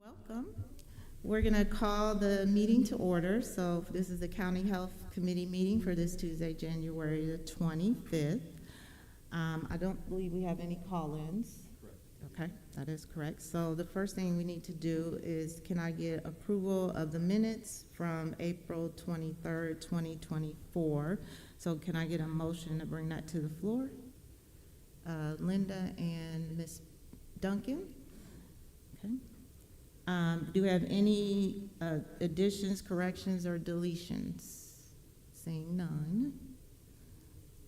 Welcome. We're going to call the meeting to order. So this is the County Health Committee meeting for this Tuesday, January the 25th. I don't believe we have any call-ins. Okay, that is correct. So the first thing we need to do is, can I get approval of the minutes from April 23rd, 2024? So can I get a motion to bring that to the floor? Linda and Ms. Duncan? Okay. Do we have any additions, corrections, or deletions? Seeing none.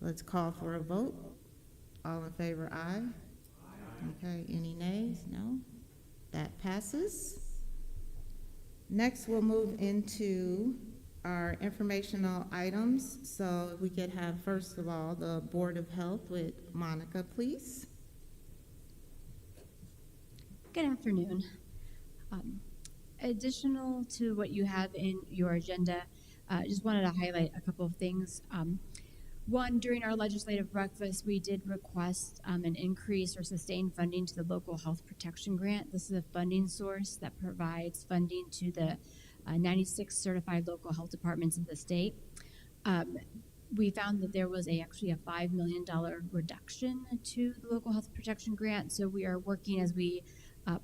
Let's call for a vote. All in favor, aye. Okay, any nays? No? That passes. Next, we'll move into our informational items. So if we could have, first of all, the Board of Health with Monica, please. Good afternoon. Additional to what you have in your agenda, just wanted to highlight a couple of things. One, during our legislative breakfast, we did request an increase or sustained funding to the local health protection grant. This is a funding source that provides funding to the 96 certified local health departments in the state. We found that there was actually a $5 million reduction to the local health protection grant. So we are working as we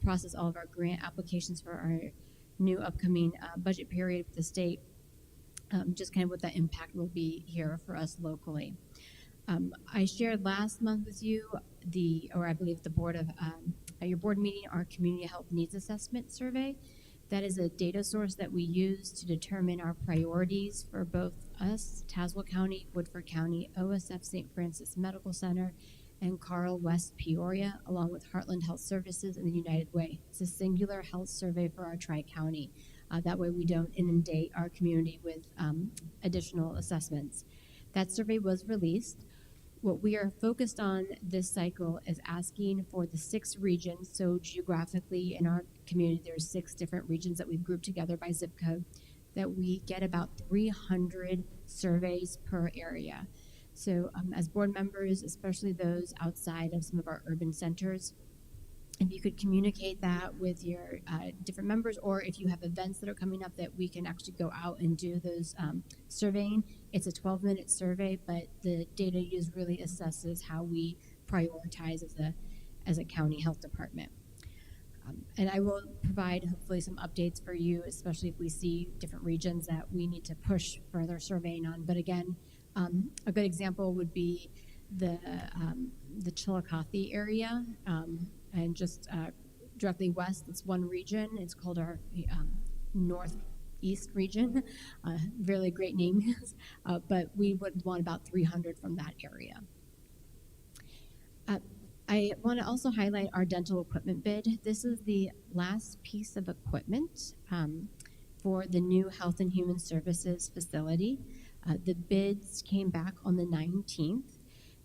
process all of our grant applications for our new upcoming budget period with the state, just kind of what that impact will be here for us locally. I shared last month with you I believe the board of, at your board meeting, our community health needs assessment survey. That is a data source that we use to determine our priorities for both us, Tazewell County, Woodford County, OSF St. Francis Medical Center, and Carl West Peoria, along with Heartland Health Services and the United Way. It's a singular health survey for our tri-county. That way we don't inundate our community with additional assessments. That survey was released. What we are focused on this cycle is asking for the 6 regions. So geographically in our community, there's 6 different regions that we've grouped together by zip code, that we get about 300 surveys per area. So as board members, especially those outside of some of our urban centers, if you could communicate that with your different members, or if you have events that are coming up that we can actually go out and do those surveying. It's a 12-minute survey, but the data used really assesses how we prioritize as a county health department. And I will provide hopefully some updates for you, especially if we see different regions that we need to push further surveying on. But again, a good example would be the Chillicothe area, and just directly west. It's one region. It's called our Northeast region. Really great name, but we would want about 300 from that area. I want to also highlight our dental equipment bid. This is the last piece of equipment for the new Health and Human Services facility. The bids came back on the 19th,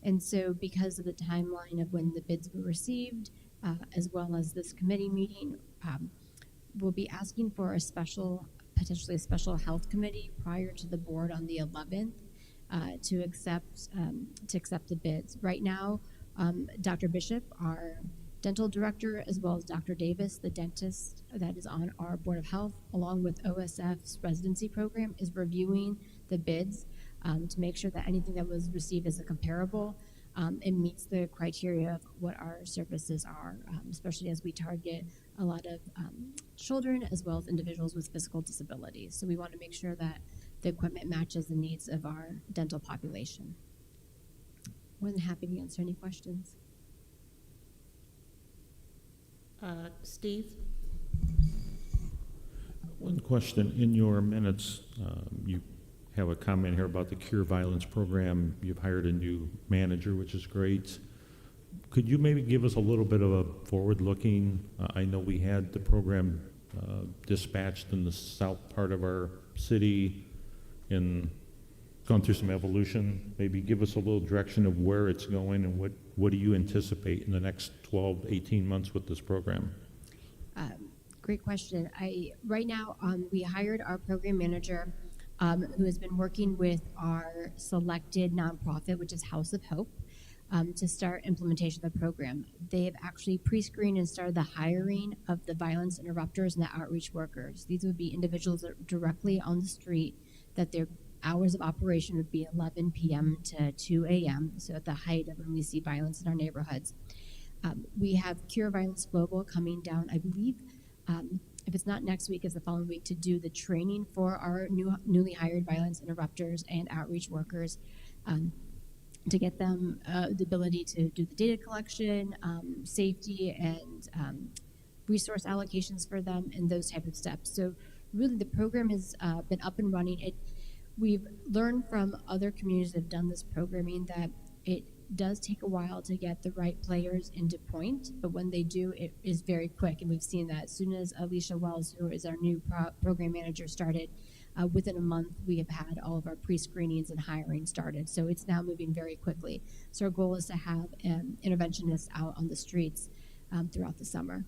and so because of the timeline of when the bids were received, as well as this committee meeting, we'll be asking for potentially a special health committee prior to the board on the 11th to accept the bids. Right now, Dr. Bishop, our dental director, as well as Dr. Davis, the dentist that is on our Board of Health, along with OSF's residency program, is reviewing the bids to make sure that anything that was received as a comparable, it meets the criteria of what our services are, especially as we target a lot of children as well as individuals with physical disabilities. So we want to make sure that the equipment matches the needs of our dental population. More than happy to answer any questions. Steve? One question. In your minutes, you have a comment here about the Cure Violence program. You've hired a new manager, which is great. Could you maybe give us a little bit of a forward-looking? I know we had the program dispatched in the south part of our city and gone through some evolution. Maybe give us a little direction of where it's going and what do you anticipate in the next 12, 18 months with this program? Great question. Right now, we hired our program manager who has been working with our selected nonprofit, which is House of Hope. to start implementation of the program. They have actually pre-screened and started the hiring of the violence interrupters and the outreach workers. These would be individuals that are directly on the street, that their hours of operation would be 11 p.m. to 2 a.m., so at the height of when we see violence in our neighborhoods. We have Cure Violence Global coming down, I believe, if it's not next week, it's the following week, to do the training for our newly hired violence interrupters and outreach workers, to get them the ability to do the data collection, safety, and resource allocations for them, and those type of steps. So really the program has been up and running. We've learned from other communities that have done this programming that it does take a while to get the right players into point, but when they do, it is very quick. And we've seen that as soon as Alicia Wells, who is our new program manager, started, within a month, we have had all of our pre-screenings and hiring started. So it's now moving very quickly. So our goal is to have interventionists out on the streets throughout the summer.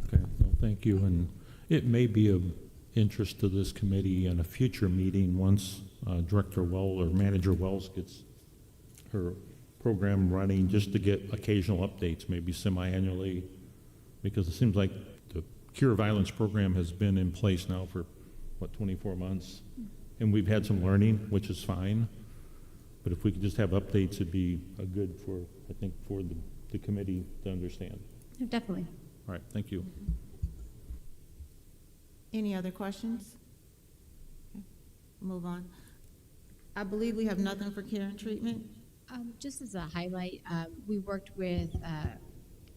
Okay, well, thank you. And it may be of interest to this committee in a future meeting once Director Wells or Manager Wells gets her program running, just to get occasional updates, maybe semi-annually, because it seems like the Cure Violence program has been in place now for, 24 months? And we've had some learning, which is fine. But if we could just have updates, it'd be good for, I think, for the committee to understand. Yeah, definitely. All right, thank you. Any other questions? Okay, move on. I believe we have nothing for care and treatment. Just as a highlight, we worked with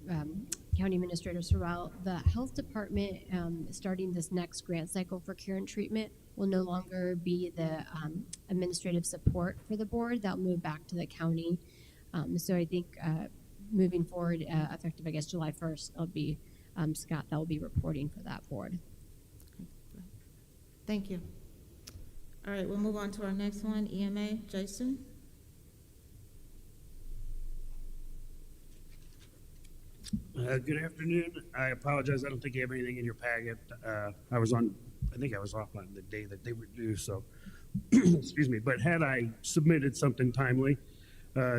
County Administrator Sorrell. The health department, starting this next grant cycle for care and treatment, will no longer be the administrative support for the board. That'll move back to the county. So I think moving forward, effective, I guess, July 1st, it'll be Scott that will be reporting for that board. Thank you. All right, we'll move on to our next one, EMA. Jason? Good afternoon. I apologize. I don't think you have anything in your packet. I think I was off on the day that they were due, so excuse me. But had I submitted something timely,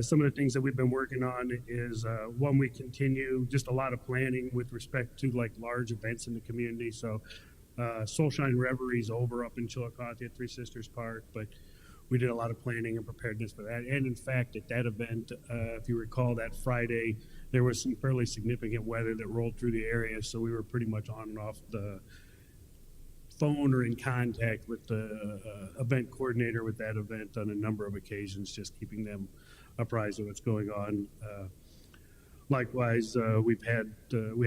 some of the things that we've been working on is one, we continue just a lot of planning with respect to like large events in the community. So Soulshine Reverie's over up in Chillicothe at Three Sisters Park, but we did a lot of planning and preparedness for that. And in fact, at that event, if you recall, that Friday, there was some fairly significant weather that rolled through the area, so we were pretty much on and off the phone or in contact with the event coordinator with that event on a number of occasions, just keeping them apprised of what's going on. Likewise, we had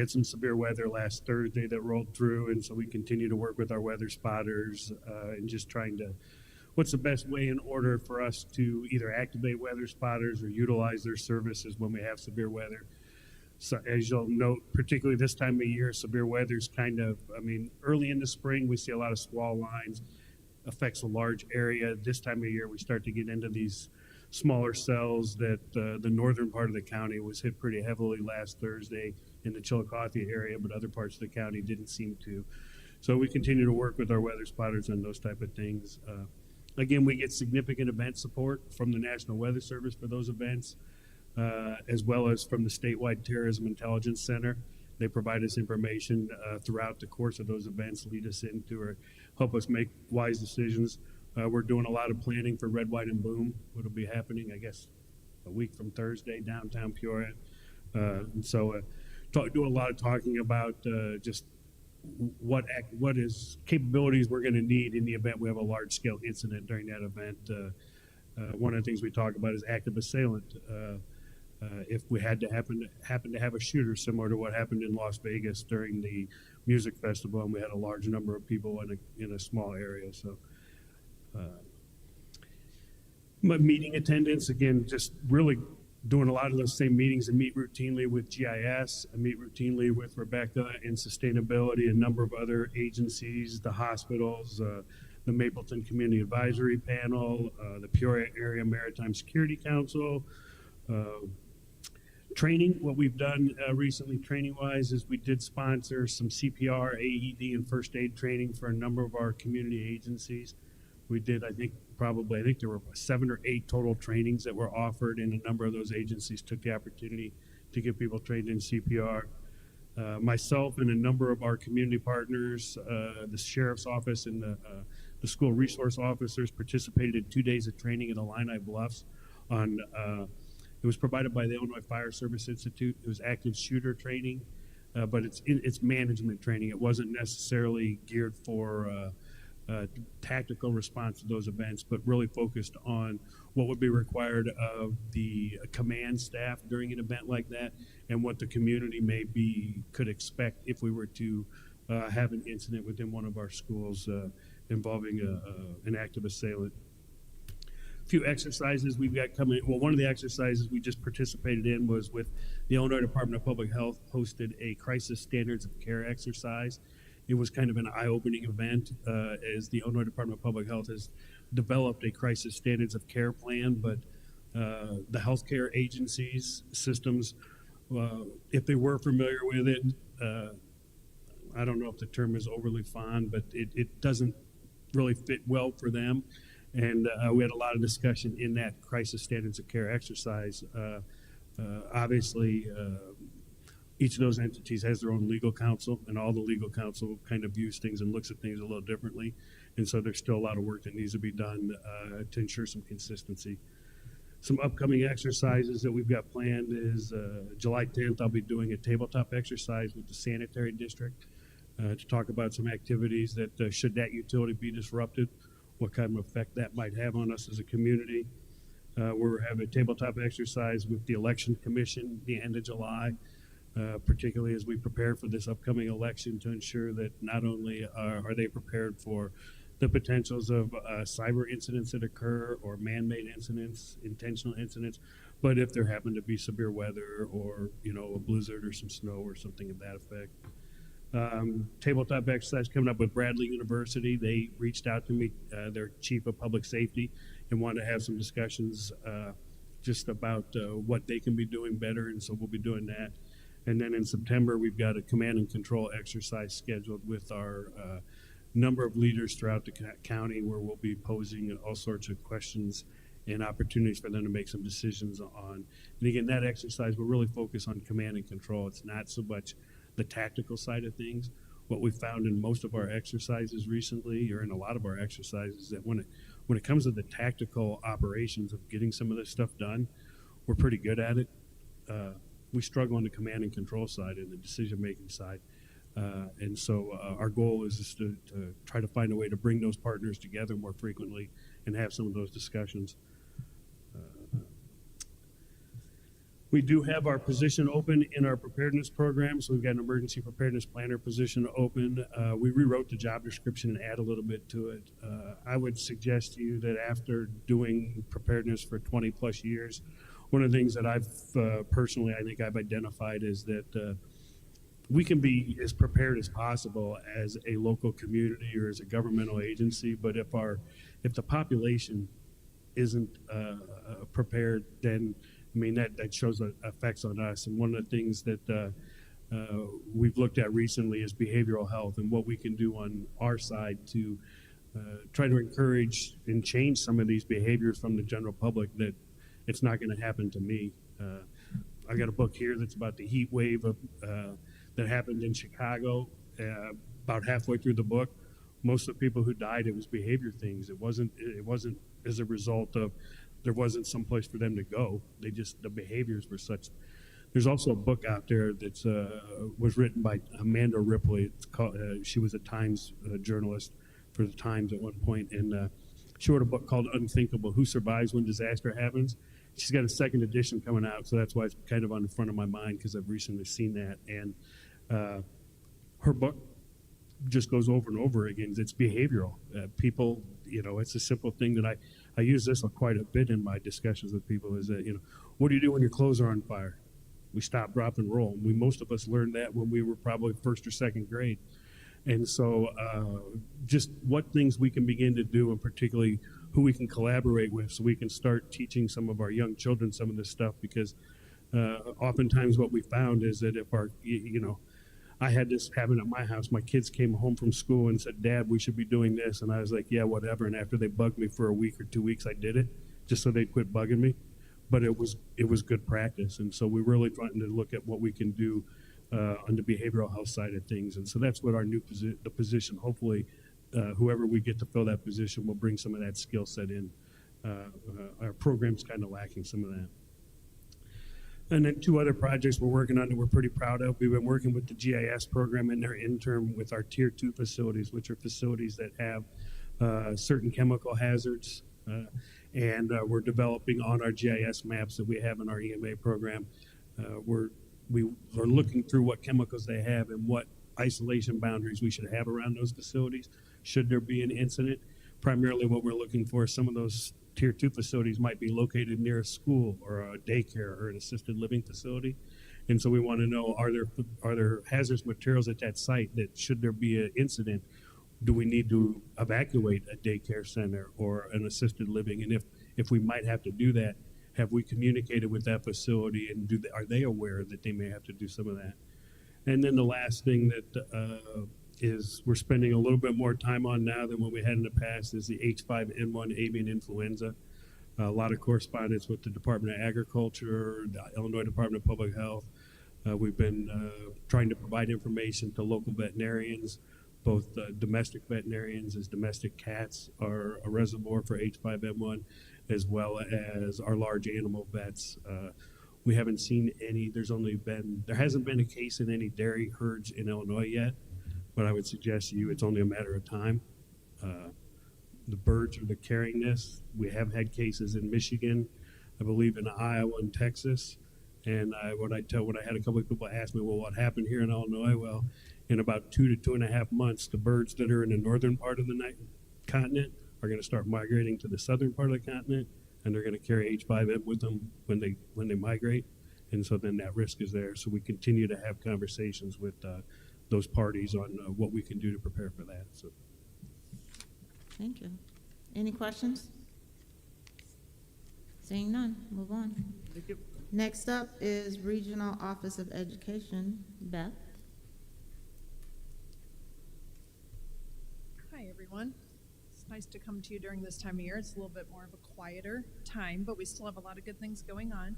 some severe weather last Thursday that rolled through, and so we continue to work with our weather spotters and just trying to, what's the best way in order for us to either activate weather spotters or utilize their services when we have severe weather. So as you'll note, particularly this time of year, severe weather is early in the spring, we see a lot of squall lines, affects a large area. This time of year, we start to get into these smaller cells that the northern part of the county was hit pretty heavily last Thursday in the Chillicothe area, but other parts of the county didn't seem to. So we continue to work with our weather spotters on those type of things. Again, we get significant event support from the National Weather Service for those events, as well as from the Statewide Terrorism Intelligence Center. They provide us information throughout the course of those events, lead us into or help us make wise decisions. We're doing a lot of planning for Red, White, and Boom, what'll be happening, I guess, a week from Thursday, downtown Peoria. And so doing a lot of talking about just what is capabilities we're going to need in the event we have a large-scale incident during that event. One of the things we talk about is active assailant. If we had to happen to have a shooter similar to what happened in Las Vegas during the music festival, and we had a large number of people in a small area. So, but meeting attendance, again, just really doing a lot of those same meetings and meet routinely with GIS, I meet routinely with Rebecca in sustainability, a number of other agencies, the hospitals, the Mapleton Community Advisory Panel, the Peoria Area Maritime Security Council. Training, what we've done recently training-wise is we did sponsor some CPR, AED, and first aid training for a number of our community agencies. We did, I think there were 7 or 8 total trainings that were offered, and a number of those agencies took the opportunity to get people trained in CPR. Myself and a number of our community partners, the sheriff's office and the school resource officers participated in 2 days of training in Illini Bluffs on, it was provided by the Illinois Fire Service Institute. It was active shooter training, but it's management training. It wasn't necessarily geared for tactical response to those events, but really focused on what would be required of the command staff during an event like that, and what the community could expect if we were to have an incident within one of our schools involving an active assailant. A few exercises we've got coming. Well, one of the exercises we just participated in was with the Illinois Department of Public Health hosted a crisis standards of care exercise. It was kind of an eye-opening event as the Illinois Department of Public Health has developed a crisis standards of care plan, but the healthcare agencies, systems, if they were familiar with it, I don't know if the term is overly fond, but it doesn't really fit well for them. And we had a lot of discussion in that crisis standards of care exercise. Obviously, each of those entities has their own legal counsel, and all the legal counsel kind of views things and looks at things a little differently. And so there's still a lot of work that needs to be done to ensure some consistency. Some upcoming exercises that we've got planned is July 10th, I'll be doing a tabletop exercise with the sanitary district to talk about some activities that should that utility be disrupted, what kind of effect that might have on us as a community. We're having a tabletop exercise with the Election Commission the end of July, particularly as we prepare for this upcoming election, to ensure that not only are they prepared for the potentials of cyber incidents that occur, or man-made incidents, intentional incidents, but if there happen to be severe weather or a blizzard or some snow or something of that effect. Tabletop exercise coming up with Bradley University. They reached out to me, their chief of public safety, and wanted to have some discussions just about what they can be doing better, and so we'll be doing that. And then in September, we've got a command and control exercise scheduled with our number of leaders throughout the county, where we'll be posing all sorts of questions and opportunities for them to make some decisions on. And again, that exercise will really focus on command and control. It's not so much the tactical side of things. What we found in most of our exercises recently, or in a lot of our exercises, that when it comes to the tactical operations of getting some of this stuff done, we're pretty good at it. We struggle on the command and control side and the decision-making side. And so our goal is just to try to find a way to bring those partners together more frequently and have some of those discussions. We do have our position open in our preparedness program, so we've got an emergency preparedness planner position open. We rewrote the job description and add a little bit to it. I would suggest to you that after doing preparedness for 20 plus years, one of the things that I've personally, I think I've identified is that we can be as prepared as possible as a local community or as a governmental agency, but if the population isn't prepared, then that shows effects on us. And one of the things that we've looked at recently is behavioral health and what we can do on our side to try to encourage and change some of these behaviors from the general public, that it's not going to happen to me. I got a book here that's about the heat wave that happened in Chicago. About halfway through the book, most of the people who died, it was behavior things. It wasn't as a result of there wasn't some place for them to go. The behaviors were such. There's also a book out there that's was written by Amanda Ripley. It's called, she was a Times journalist for the Times at one point, and she wrote a book called Unthinkable: Who Survives When Disaster Happens. She's got a second edition coming out, so that's why it's kind of on the front of my mind, because I've recently seen that. And her book just goes over and over again. It's behavioral. People, it's a simple thing that I use this quite a bit in my discussions with people, is that, what do you do when your clothes are on fire? We stop, drop, and roll. Most of us learned that when we were probably first or second grade. And so just what things we can begin to do, and particularly who we can collaborate with, so we can start teaching some of our young children some of this stuff, because oftentimes what we found is that if I had this happen at my house. My kids came home from school and said, "Dad, we should be doing this." And I was like, "Yeah, whatever." And after they bugged me for a week or 2 weeks, I did it just so they'd quit bugging me. But it was good practice. And so we're really trying to look at what we can do on the behavioral health side of things. And so that's what our new the position, hopefully, whoever we get to fill that position will bring some of that skill set in. Our program's kind of lacking some of that. And then 2 other projects we're working on that we're pretty proud of. We've been working with the GIS program in their intern with our Tier 2 facilities, which are facilities that have certain chemical hazards. And we're developing on our GIS maps that we have in our EMA program. We are looking through what chemicals they have and what isolation boundaries we should have around those facilities should there be an incident. Primarily what we're looking for, some of those Tier 2 facilities might be located near a school or a daycare or an assisted living facility. And so we want to know, are there hazardous materials at that site that should there be an incident, do we need to evacuate a daycare center or an assisted living? And if we might have to do that, have we communicated with that facility and are they aware that they may have to do some of that? And then the last thing that is we're spending a little bit more time on now than what we had in the past is the H5N1 avian influenza. A lot of correspondence with the Department of Agriculture, the Illinois Department of Public Health. We've been trying to provide information to local veterinarians, both domestic veterinarians, as domestic cats are a reservoir for H5N1, as well as our large animal vets. We haven't seen any, there hasn't been a case in any dairy herds in Illinois yet, but I would suggest to you it's only a matter of time. The birds are carrying this. We have had cases in Michigan, I believe in Iowa and Texas. And when I had a couple of people ask me, well, what happened here in Illinois? Well, in about 2 to 2.5 months, the birds that are in the northern part of the continent are going to start migrating to the southern part of the continent, and they're going to carry H5N with them when they migrate. And so then that risk is there. So we continue to have conversations with those parties on what we can do to prepare for that. So. Thank you. Any questions? Seeing none, move on. Thank you. Next up is Regional Office of Education, Beth. Hi, everyone. It's nice to come to you during this time of year. It's a little bit more of a quieter time, but we still have a lot of good things going on.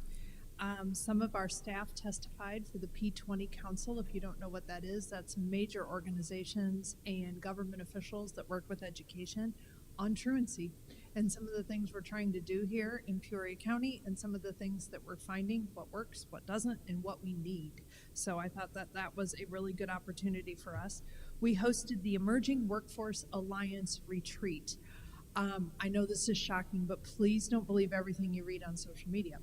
Some of our staff testified for the P20 Council. If you don't know what that is, that's major organizations and government officials that work with education on truancy and some of the things we're trying to do here in Peoria County and some of the things that we're finding, what works, what doesn't, and what we need. So I thought that was a really good opportunity for us. We hosted the Emerging Workforce Alliance Retreat. I know this is shocking, but please don't believe everything you read on social media.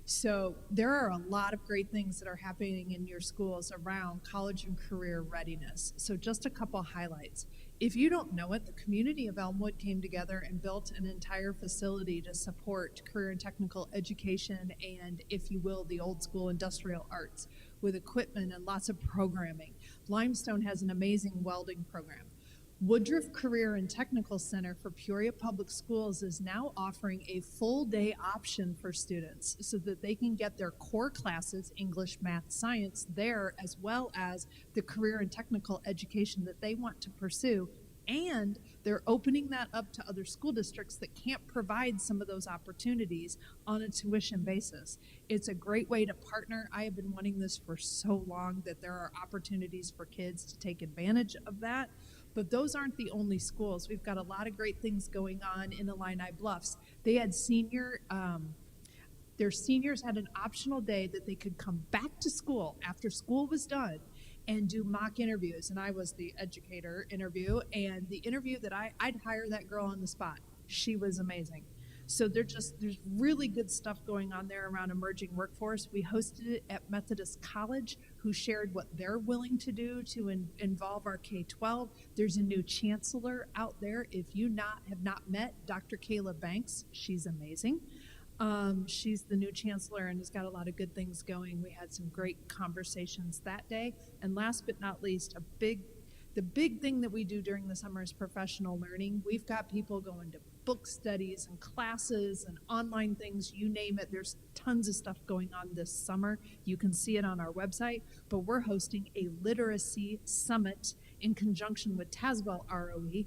So there are a lot of great things that are happening in your schools around college and career readiness. So just a couple highlights. If you don't know it, the community of Elmwood came together and built an entire facility to support career and technical education and, if you will, the old school industrial arts with equipment and lots of programming. Limestone has an amazing welding program. Woodruff Career and Technical Center for Peoria Public Schools is now offering a full day option for students so that they can get their core classes, English, math, science, there, as well as the career and technical education that they want to pursue. And they're opening that up to other school districts that can't provide some of those opportunities on a tuition basis. It's a great way to partner. I have been wanting this for so long, that there are opportunities for kids to take advantage of that. But those aren't the only schools. We've got a lot of great things going on in Illini Bluffs. They had their seniors had an optional day that they could come back to school after school was done and do mock interviews. And I was the educator interview, and the interview that I'd hire that girl on the spot. She was amazing. So there's really good stuff going on there around emerging workforce. We hosted it at Methodist College, who shared what they're willing to do to involve our K-12. There's a new chancellor out there. If you have not met Dr. Kayla Banks, she's amazing. She's the new chancellor and has got a lot of good things going. We had some great conversations that day. And last but not least, the big thing that we do during the summer is professional learning. We've got people going to book studies and classes and online things, you name it. There's tons of stuff going on this summer. You can see it on our website, but we're hosting a literacy summit in conjunction with Tazewell ROE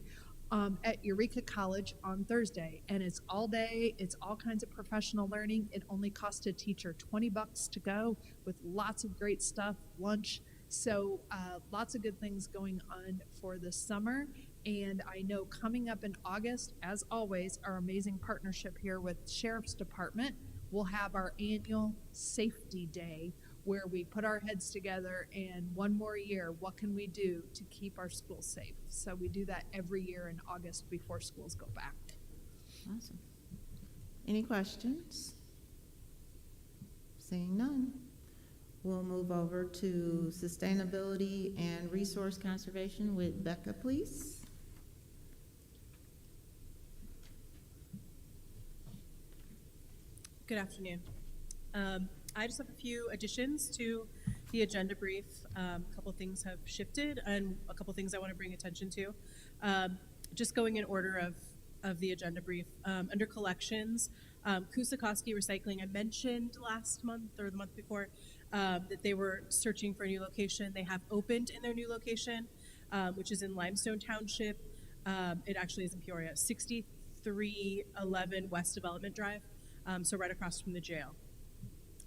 at Eureka College on Thursday. And it's all day, it's all kinds of professional learning. It only costs a teacher $20 to go with lots of great stuff, lunch. So lots of good things going on for the summer. And I know coming up in August, as always, our amazing partnership here with Sheriff's Department, we'll have our annual Safety Day where we put our heads together and one more year, what can we do to keep our schools safe? So we do that every year in August before schools go back. Awesome. Any questions? Seeing none, we'll move over to sustainability and resource conservation with Becca, please. Good afternoon. I just have a few additions to the agenda brief. A couple things have shifted and a couple things I want to bring attention to. Just going in order of the agenda brief. Under collections, Kusakowski Recycling, I mentioned last month or the month before that they were searching for a new location. They have opened in their new location, which is in Limestone Township. It actually is in Peoria, 6311 West Development Drive, so right across from the jail.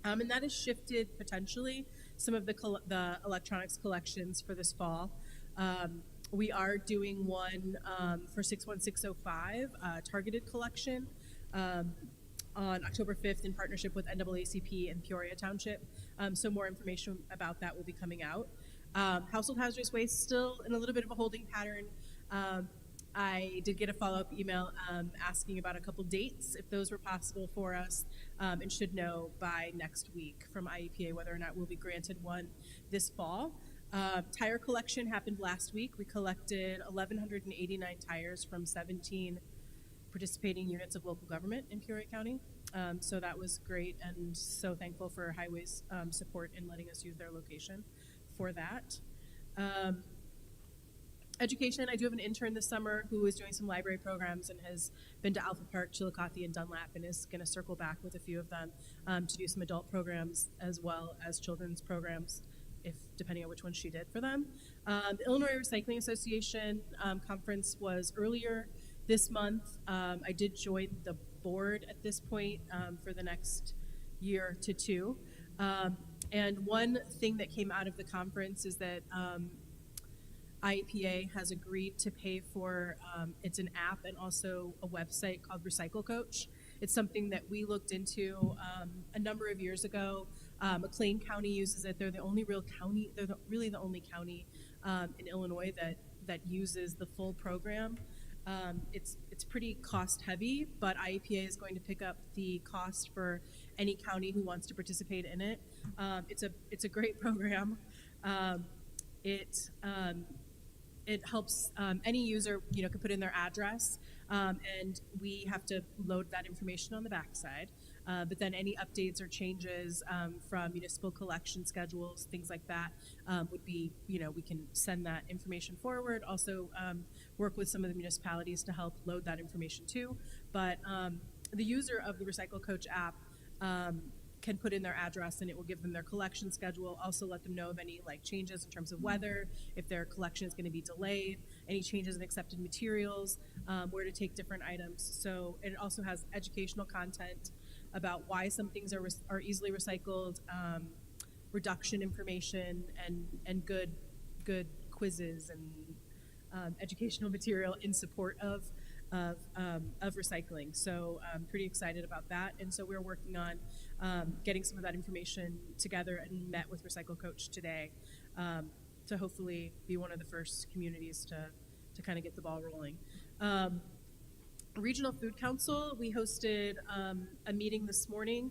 And that has shifted potentially some of the electronics collections for this fall. We are doing one for 61605, targeted collection on October 5th in partnership with NAACP and Peoria Township. So more information about that will be coming out. Household hazardous waste still in a little bit of a holding pattern. I did get a follow-up email asking about a couple dates, if those were possible for us, and should know by next week from IEPA whether or not we'll be granted one this fall. Tire collection happened last week. We collected 1,189 tires from 17 participating units of local government in Peoria County. So that was great, and so thankful for Highways support in letting us use their location for that. Education, I do have an intern this summer who is doing some library programs and has been to Alpha Park, Chillicothe, and Dunlap, and is going to circle back with a few of them to do some adult programs as well as children's programs, if depending on which one she did for them. The Illinois Recycling Association conference was earlier this month. I did join the board at this point for the next year to two. And one thing that came out of the conference is that IEPA has agreed to pay for, it's an app and also a website called Recycle Coach. It's something that we looked into a number of years ago. McLean County uses it. They're the only real county, really the only county in Illinois that uses the full program. It's pretty cost heavy, but IEPA is going to pick up the cost for any county who wants to participate in it. It's a great program. It helps any user, can put in their address, and we have to load that information on the backside. But then any updates or changes from municipal collection schedules, things like that, would be, we can send that information forward. Also, work with some of the municipalities to help load that information too. But the user of the Recycle Coach app can put in their address and it will give them their collection schedule, also let them know of any changes in terms of weather, if their collection is going to be delayed, any changes in accepted materials, where to take different items. So it also has educational content about why some things are easily recycled, reduction information, and good quizzes and educational material in support of recycling. So I'm pretty excited about that. And so we're working on getting some of that information together, and met with Recycle Coach today to hopefully be one of the first communities to kind of get the ball rolling. Regional Food Council, we hosted a meeting this morning.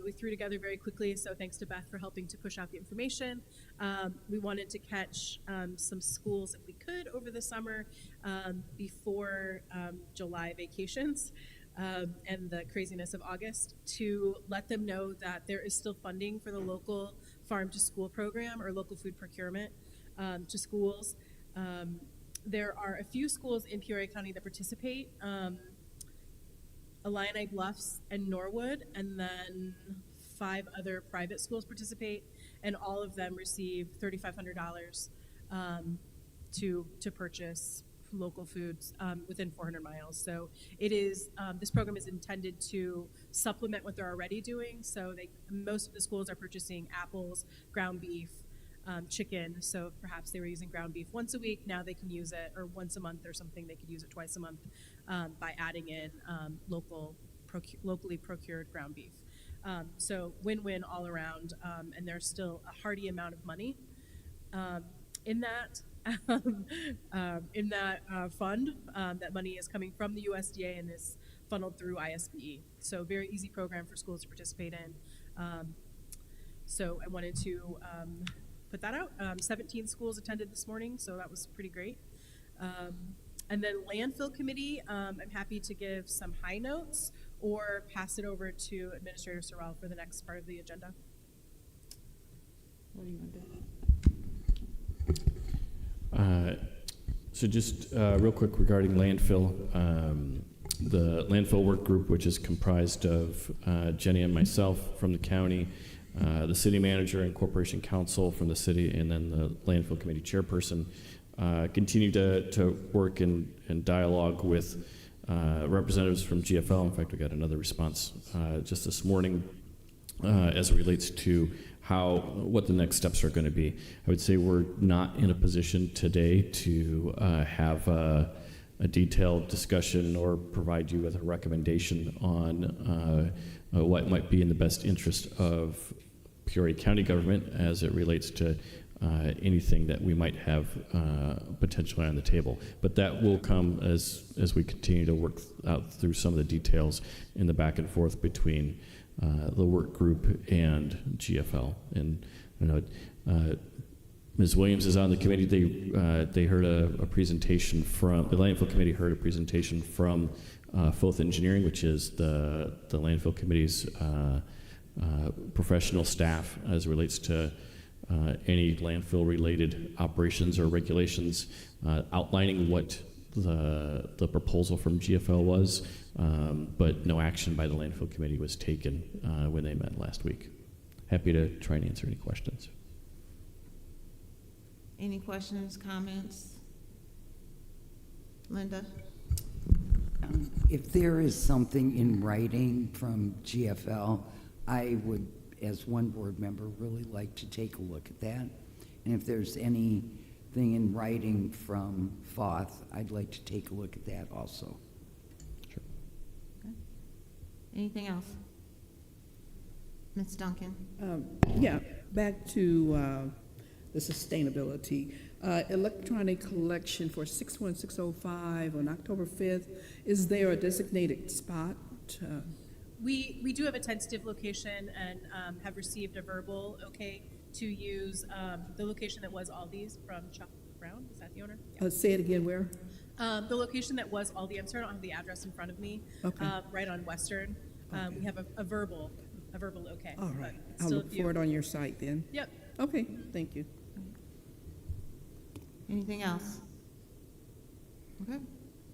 We threw together very quickly, so thanks to Beth for helping to push out the information. We wanted to catch some schools if we could over the summer before July vacations and the craziness of August, to let them know that there is still funding for the local farm to school program or local food procurement to schools. There are a few schools in Peoria County that participate. Illini Bluffs, and Norwood, and then 5 other private schools participate, and all of them receive $3,500 to purchase local foods within 400 miles. So it is this program is intended to supplement what they're already doing. So most of the schools are purchasing apples, ground beef, chicken. So perhaps they were using ground beef once a week. Now they can use it, or once a month or something. They could use it twice a month by adding in locally procured ground beef. So win-win all around, and there's still a hearty amount of money in that fund. That money is coming from the USDA and is funneled through ISBE. So very easy program for schools to participate in. So I wanted to put that out. 17 schools attended this morning, so that was pretty great. And then landfill committee, I'm happy to give some high notes or pass it over to Administrator Sorrell for the next part of the agenda. What do you want to do? So just real quick regarding landfill, the landfill work group, which is comprised of Jenny and myself from the county, the city manager and corporation counsel from the city, and then the landfill committee chairperson, continue to work in dialogue with representatives from GFL. In fact, we got another response just this morning as it relates to what the next steps are going to be. I would say we're not in a position today to have a detailed discussion or provide you with a recommendation on what might be in the best interest of Peoria County government as it relates to anything that we might have potentially on the table. But that will come as we continue to work out through some of the details in the back and forth between the work group and GFL. And I know Ms. Williams is on the committee. They heard a presentation from the landfill committee. Heard a presentation from Foth Engineering, which is the landfill committee's professional staff as it relates to any landfill related operations or regulations, outlining what the proposal from GFL was, but no action by the landfill committee was taken when they met last week. Happy to try and answer any questions. Any questions, comments? Linda? If there is something in writing from GFL, I would, as one board member, really like to take a look at that. And if there's anything in writing from Foth, I'd like to take a look at that also. Sure. Okay. Anything else? Ms. Duncan? Yeah, back to the sustainability. Electronic collection for 61605 on October 5th. Is there a designated spot? We do have a tentative location and have received a verbal okay to use the location that was Aldi's from Chuck Brown. Is that the owner? Yeah. Say it again, where? The location that was Aldi. I'm sorry, I don't have the address in front of me. Okay. Right on Western. Okay. We have a verbal okay. All right. But I'll still look for it on your site then. Yep. Okay, thank you. Anything else? Okay,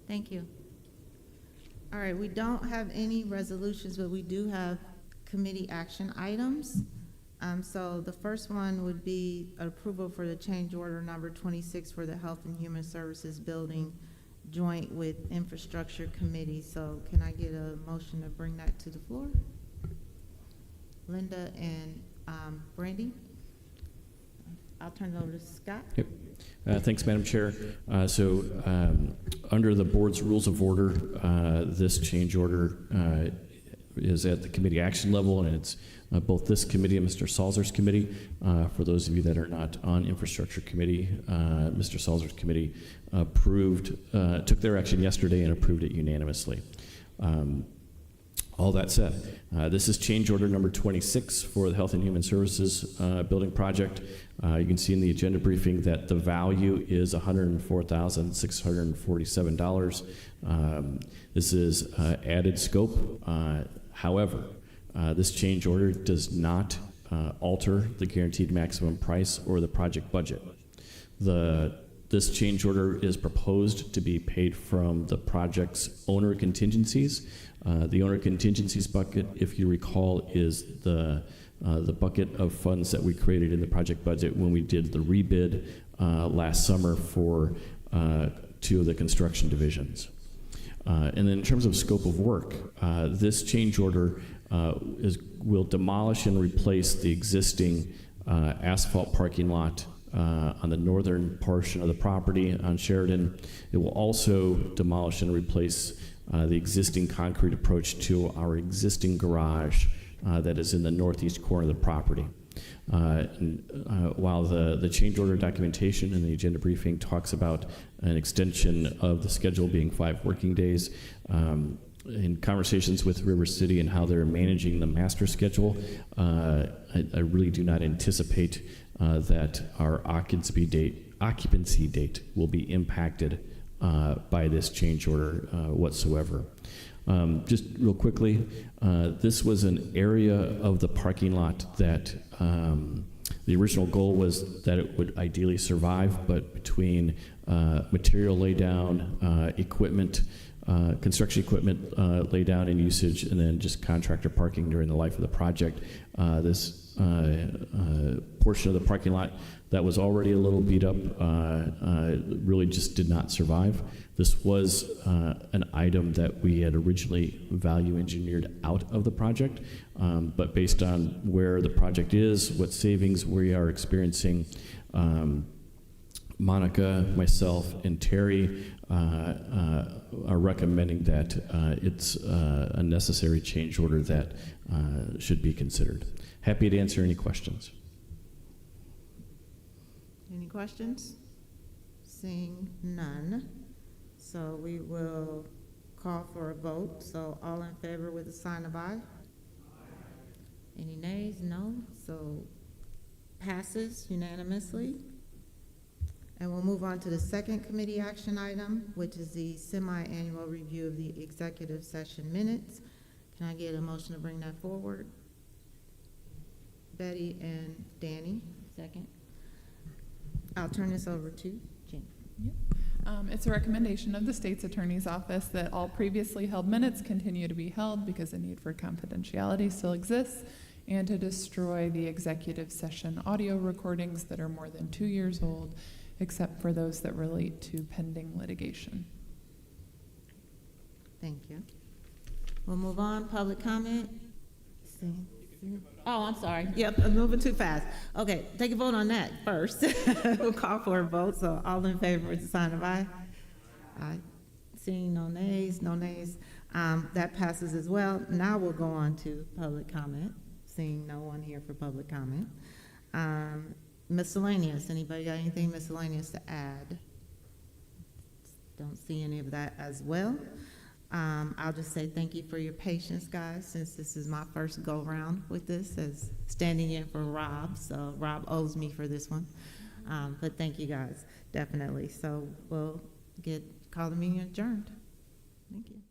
thank you. All right, we don't have any resolutions, but we do have committee action items. So the first one would be approval for the change order number 26 for the Health and Human Services Building joint with Infrastructure Committee. So can I get a motion to bring that to the floor? Linda and Brandy? I'll turn it over to Scott. Yep. Thanks, Madam Chair. Under the board's rules of order, this change order is at the committee action level, and it's both this committee and Mr. Salzer's committee. For those of you that are not on infrastructure committee, Mr. Salzer's committee took their action yesterday and approved it unanimously. All that said, this is change order number 26 for the Health and Human Services building project. You can see in the agenda briefing that the value is $104,647. This is added scope. However, this change order does not alter the guaranteed maximum price or the project budget. The This change order is proposed to be paid from the project's owner contingencies. The owner contingencies bucket, if you recall, is the bucket of funds that we created in the project budget when we did the rebid last summer for 2 of the construction divisions. And then in terms of scope of work, this change order will demolish and replace the existing asphalt parking lot on the northern portion of the property on Sheridan. It will also demolish and replace the existing concrete approach to our existing garage that is in the northeast corner of the property. While the change order documentation in the agenda briefing talks about an extension of the schedule being 5 working days, in conversations with River City and how they're managing the master schedule, I really do not anticipate that our occupancy date will be impacted by this change order whatsoever. Just real quickly, this was an area of the parking lot that the original goal was that it would ideally survive, but between material laydown, equipment, construction equipment laydown and usage, and then just contractor parking during the life of the project, this portion of the parking lot that was already a little beat up really just did not survive. This was an item that we had originally value engineered out of the project, but based on where the project is, what savings we are experiencing, Monica, myself, and Terry are recommending that it's a necessary change order that should be considered. Happy to answer any questions. Any questions? Seeing none. So we will call for a vote. So all in favor with a sign of aye? Any nays? No. So passes unanimously. And we'll move on to the second committee action item, which is the semi-annual review of the executive session minutes. Can I get a motion to bring that forward? Betty and Danny, second. I'll turn this over to Jen. It's a recommendation of the state's attorney's office that all previously held minutes continue to be held because the need for confidentiality still exists, and to destroy the executive session audio recordings that are more than 2 years old, except for those that relate to pending litigation. Thank you. We'll move on. Public comment? Oh, I'm sorry. Yep, I'm moving too fast. Okay, take a vote on that first. We'll call for a vote. So all in favor with the sign of aye? Aye. Seeing no nays, no nays. That passes as well. Now we'll go on to public comment. Seeing no one here for public comment. Miscellaneous. Anybody got anything miscellaneous to add? Don't see any of that as well. I'll just say thank you for your patience, guys, since this is my first go-round with this as standing in for Rob. So Rob owes me for this one. But thank you, guys, definitely. So we'll call the meeting adjourned. Thank you.